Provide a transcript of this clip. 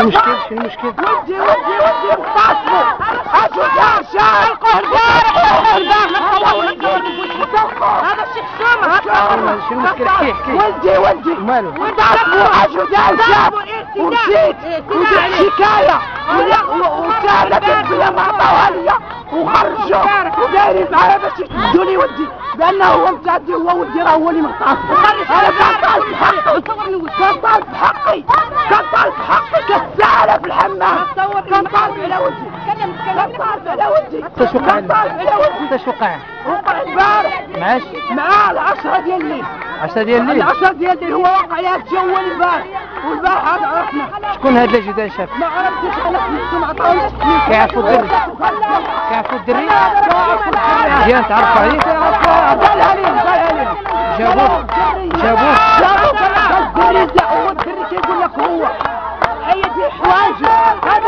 المشكل؟ شنو المشكل؟ ودي اغتصبوا اشجار شارقوا هذا الشيخ سومه. شنو المشكل؟ احكي ولدي مالو؟ اغتصبوا اشجار شاب ونسيت شكايه وسالت بلا ما عطاوها ليا وخرجوا ودايرين معايا باش يدوني ودي بانه هو متعدي هو ودي راه هو اللي مغتصب. انا كنطالب بحقي كنطالب بحقي كالسالة في الحمام كنطالب على ودي كنطالب على ودي. انت شو قاعد؟ انت شو قاعد؟ وقع البارح معاش؟ مع 10 ديال الليل. 10 ديال الليل؟ 10 ديال الليل هو واقع عليها الجو البارح والبارح هذا عرفنا. شكون هاد اللي جا شاف؟ ما عرفتش انا سمعتو ما عطاونيش. كيعرفوا الدري؟ كيعرفوا الدري؟ مزيان تعرفوا عليه؟ قالها لي جابوه الدري هو الدري كيقول لك هو هي دي حوايجه هذا